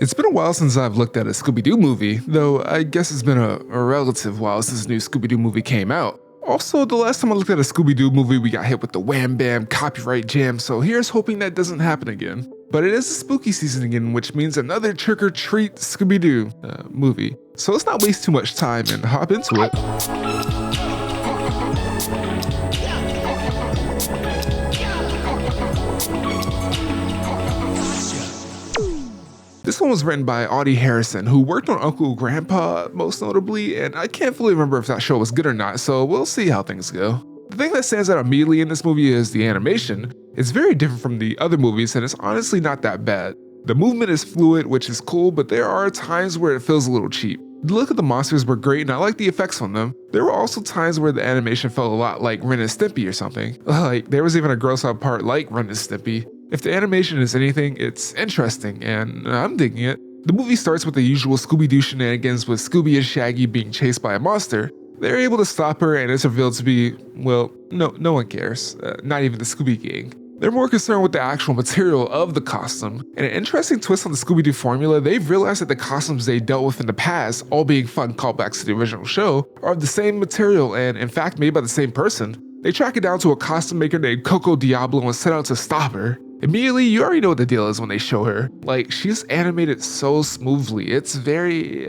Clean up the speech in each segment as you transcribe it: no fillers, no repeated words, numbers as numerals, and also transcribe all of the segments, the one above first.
It's been a while since I've looked at a Scooby-Doo movie, though I guess it's been a relative while since the new Scooby-Doo movie came out. Also, the last time I looked at a Scooby-Doo movie, we got hit with the wham bam copyright jam, so here's hoping that doesn't happen again. But it is the spooky season again, which means another trick-or-treat Scooby-Doo movie. So let's not waste too much time and hop into it. This one was written by Audie Harrison, who worked on Uncle Grandpa most notably, and I can't fully remember if that show was good or not, so we'll see how things go. The thing that stands out immediately in this movie is the animation. It's very different from the other movies, and it's honestly not that bad. The movement is fluid, which is cool, but there are times where it feels a little cheap. The look of the monsters were great, and I like the effects on them. There were also times where the animation felt a lot like Ren and Stimpy or something. Like, there was even a gross out part like Ren and Stimpy. If the animation is anything, it's interesting, and I'm digging it. The movie starts with the usual Scooby-Doo shenanigans with Scooby and Shaggy being chased by a monster. They're able to stop her, and it's revealed to be, well, no one cares. Not even the Scooby gang. They're more concerned with the actual material of the costume. And an interesting twist on the Scooby-Doo formula, they've realized that the costumes they dealt with in the past, all being fun callbacks to the original show, are of the same material and in fact made by the same person. They track it down to a costume maker named Coco Diablo and set out to stop her. Immediately, you already know what the deal is when they show her. Like, she's animated so smoothly, it's very,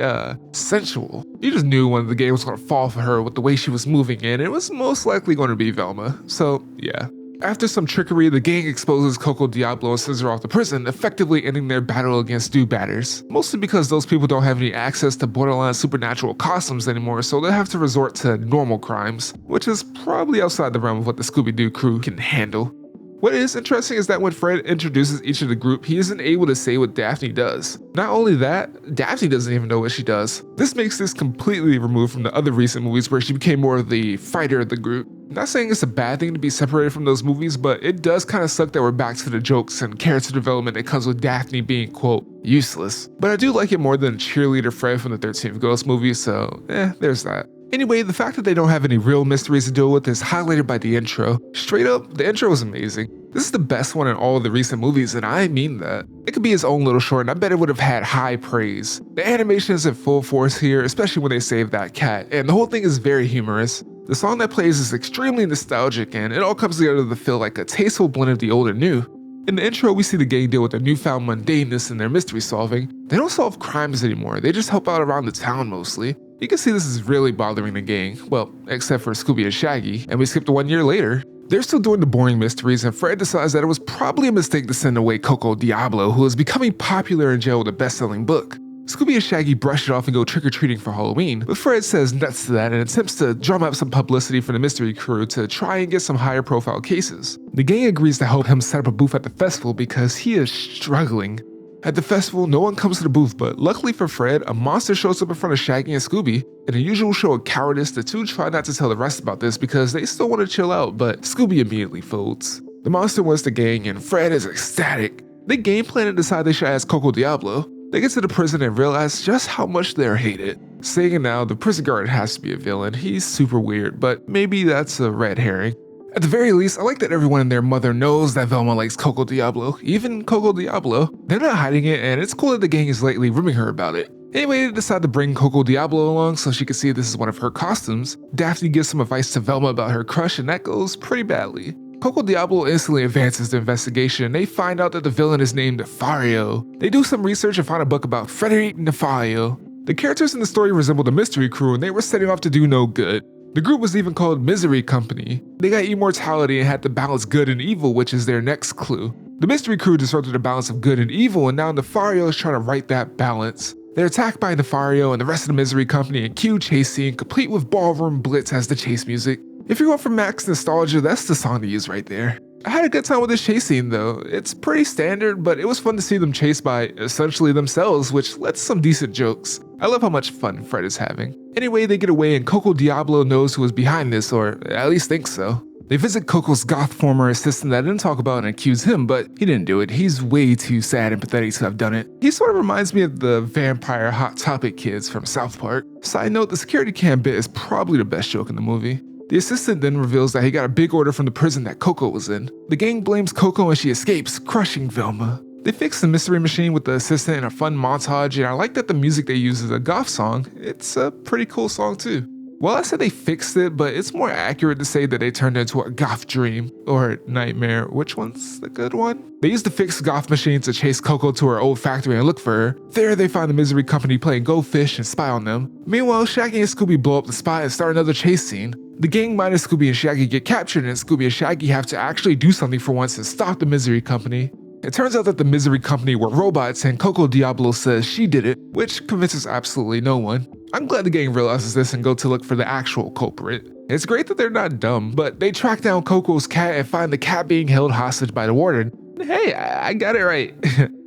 sensual. You just knew when the game was gonna fall for her with the way she was moving, and it was most likely gonna be Velma. So, yeah. After some trickery, the gang exposes Coco Diablo and sends her off to prison, effectively ending their battle against do-batters. Mostly because those people don't have any access to borderline supernatural costumes anymore, so they have to resort to normal crimes, which is probably outside the realm of what the Scooby-Doo crew can handle. What is interesting is that when Fred introduces each of the group, he isn't able to say what Daphne does. Not only that, Daphne doesn't even know what she does. This makes this completely removed from the other recent movies where she became more of the fighter of the group. Not saying it's a bad thing to be separated from those movies, but it does kind of suck that we're back to the jokes and character development that comes with Daphne being, quote, useless. But I do like it more than cheerleader Fred from the 13th Ghost movie, so there's that. Anyway, the fact that they don't have any real mysteries to deal with is highlighted by the intro. Straight up, the intro was amazing. This is the best one in all of the recent movies, and I mean that. It could be its own little short, and I bet it would have had high praise. The animation is in full force here, especially when they save that cat, and the whole thing is very humorous. The song that plays is extremely nostalgic, and it all comes together to feel like a tasteful blend of the old and new. In the intro, we see the gang deal with their newfound mundaneness in their mystery solving. They don't solve crimes anymore, they just help out around the town mostly. You can see this is really bothering the gang, well, except for Scooby and Shaggy, and we skip to 1 year later. They're still doing the boring mysteries, and Fred decides that it was probably a mistake to send away Coco Diablo, who is becoming popular in jail with a best-selling book. Scooby and Shaggy brush it off and go trick-or-treating for Halloween, but Fred says nuts to that and attempts to drum up some publicity for the mystery crew to try and get some higher profile cases. The gang agrees to help him set up a booth at the festival because he is struggling. At the festival, no one comes to the booth, but luckily for Fred, a monster shows up in front of Shaggy and Scooby. In a usual show of cowardice, the two try not to tell the rest about this because they still want to chill out, but Scooby immediately folds. The monster wins the gang and Fred is ecstatic. They game plan and decide they should ask Coco Diablo. They get to the prison and realize just how much they're hated. Saying it now, the prison guard has to be a villain. He's super weird, but maybe that's a red herring. At the very least, I like that everyone and their mother knows that Velma likes Coco Diablo, even Coco Diablo. They're not hiding it, and it's cool that the gang is lately ribbing her about it. Anyway, they decide to bring Coco Diablo along so she can see this is one of her costumes. Daphne gives some advice to Velma about her crush, and that goes pretty badly. Coco Diablo instantly advances the investigation, and they find out that the villain is named Nefario. They do some research and find a book about Frederick Nefario. The characters in the story resemble the mystery crew, and they were setting off to do no good. The group was even called Misery Company. They got immortality and had to balance good and evil, which is their next clue. The mystery crew disrupted the balance of good and evil, and now Nefario is trying to right that balance. They're attacked by Nefario and the rest of the Misery Company and cue chase scene, complete with ballroom blitz as the chase music. If you're going for max nostalgia, that's the song to use right there. I had a good time with this chase scene though. It's pretty standard, but it was fun to see them chased by essentially themselves, which led to some decent jokes. I love how much fun Fred is having. Anyway, they get away and Coco Diablo knows who is behind this, or at least thinks so. They visit Coco's goth former assistant that I didn't talk about and accuse him, but he didn't do it. He's way too sad and pathetic to have done it. He sort of reminds me of the vampire Hot Topic kids from South Park. Side note, the security cam bit is probably the best joke in the movie. The assistant then reveals that he got a big order from the prison that Coco was in. The gang blames Coco and she escapes, crushing Velma. They fixed the mystery machine with the assistant in a fun montage, and I like that the music they use is a goth song. It's a pretty cool song too. Well, I said they fixed it, but it's more accurate to say that they turned it into a goth dream, or nightmare. Which one's the good one? They used the fixed goth machine to chase Coco to her old factory and look for her. There they find the Misery Company playing Go Fish and spy on them. Meanwhile, Shaggy and Scooby blow up the spot and start another chase scene. The gang minus Scooby and Shaggy get captured, and Scooby and Shaggy have to actually do something for once and stop the Misery Company. It turns out that the Misery Company were robots, and Coco Diablo says she did it, which convinces absolutely no one. I'm glad the gang realizes this and go to look for the actual culprit. It's great that they're not dumb, but they track down Coco's cat and find the cat being held hostage by the warden. Hey, I got it right.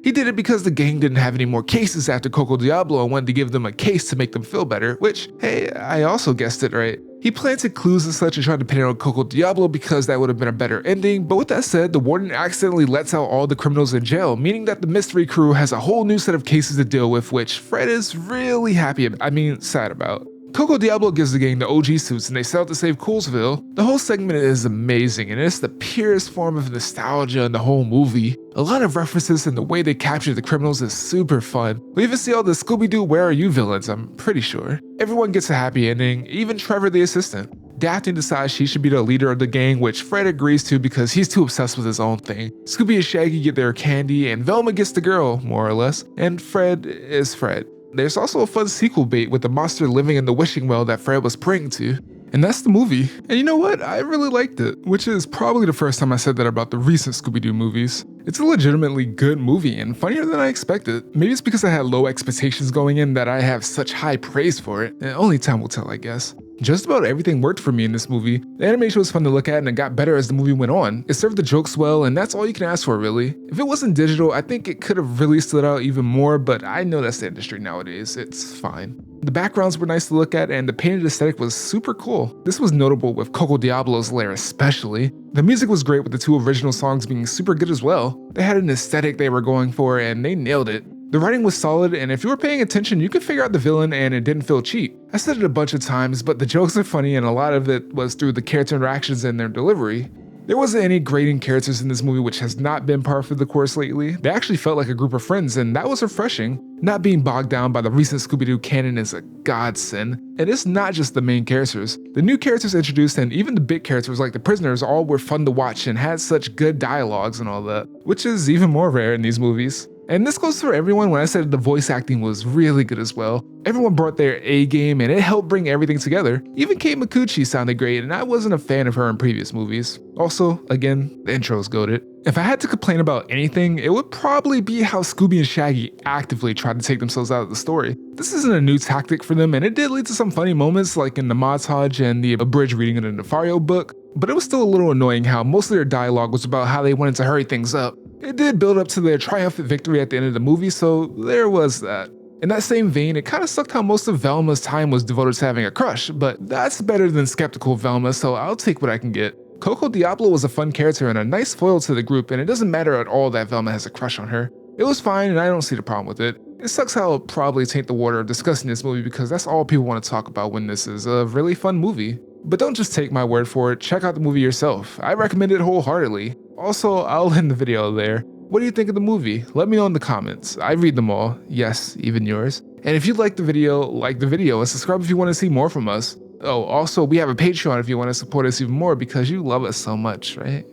He did it because the gang didn't have any more cases after Coco Diablo and wanted to give them a case to make them feel better, which, hey, I also guessed it right. He planted clues and such and tried to pin it on Coco Diablo because that would have been a better ending, but with that said, the warden accidentally lets out all the criminals in jail, meaning that the mystery crew has a whole new set of cases to deal with, which Fred is really sad about. Coco Diablo gives the gang the OG suits and they set out to save Coolsville. The whole segment is amazing and it's the purest form of nostalgia in the whole movie. A lot of references and the way they capture the criminals is super fun. We even see all the Scooby-Doo Where Are You villains, I'm pretty sure. Everyone gets a happy ending, even Trevor the assistant. Daphne decides she should be the leader of the gang, which Fred agrees to because he's too obsessed with his own thing. Scooby and Shaggy get their candy and Velma gets the girl, more or less, and Fred is Fred. There's also a fun sequel bait with the monster living in the wishing well that Fred was praying to. And that's the movie. And you know what? I really liked it, which is probably the first time I said that about the recent Scooby-Doo movies. It's a legitimately good movie and funnier than I expected. Maybe it's because I had low expectations going in that I have such high praise for it. And only time will tell, I guess. Just about everything worked for me in this movie. The animation was fun to look at and it got better as the movie went on. It served the jokes well and that's all you can ask for really. If it wasn't digital, I think it could have really stood out even more, but I know that's the industry nowadays. It's fine. The backgrounds were nice to look at and the painted aesthetic was super cool. This was notable with Coco Diablo's lair especially. The music was great with the two original songs being super good as well. They had an aesthetic they were going for and they nailed it. The writing was solid, and if you were paying attention, you could figure out the villain and it didn't feel cheap. I said it a bunch of times, but the jokes are funny and a lot of it was through the character interactions and their delivery. There wasn't any grating characters in this movie, which has not been par for the course lately. They actually felt like a group of friends, and that was refreshing. Not being bogged down by the recent Scooby-Doo canon is a godsend. And it's not just the main characters. The new characters introduced and even the big characters like the prisoners all were fun to watch and had such good dialogues and all that, which is even more rare in these movies. And this goes for everyone when I said the voice acting was really good as well. Everyone brought their A game and it helped bring everything together. Even Kate Micucci sounded great and I wasn't a fan of her in previous movies. Also, again, the intro's goated. If I had to complain about anything, it would probably be how Scooby and Shaggy actively tried to take themselves out of the story. This isn't a new tactic for them and it did lead to some funny moments like in the montage and the abridged reading of the Nefario book, but it was still a little annoying how most of their dialogue was about how they wanted to hurry things up. It did build up to their triumphant victory at the end of the movie, so there was that. In that same vein, it kinda sucked how most of Velma's time was devoted to having a crush, but that's better than skeptical Velma, so I'll take what I can get. Coco Diablo was a fun character and a nice foil to the group, and it doesn't matter at all that Velma has a crush on her. It was fine and I don't see the problem with it. It sucks how it'll probably taint the water of discussing this movie because that's all people want to talk about when this is a really fun movie. But don't just take my word for it, check out the movie yourself. I recommend it wholeheartedly. Also, I'll end the video there. What do you think of the movie? Let me know in the comments. I read them all. Yes, even yours. And if you like the video and subscribe if you want to see more from us. Oh, also, we have a Patreon if you want to support us even more because you love us so much, right?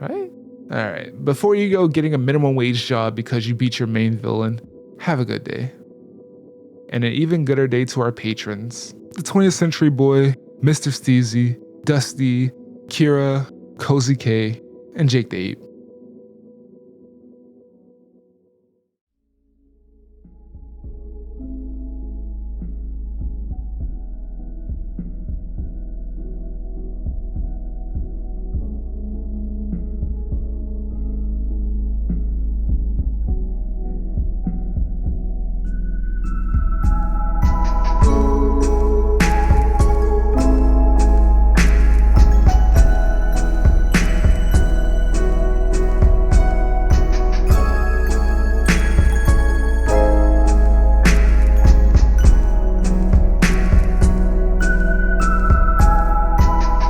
Right? Alright, before you go getting a minimum wage job because you beat your main villain, have a good day. And an even gooder day to our patrons. The 20th Century Boy, Mr. Steezy, Dusty, Kira, Cozy K, and Jake the Ape.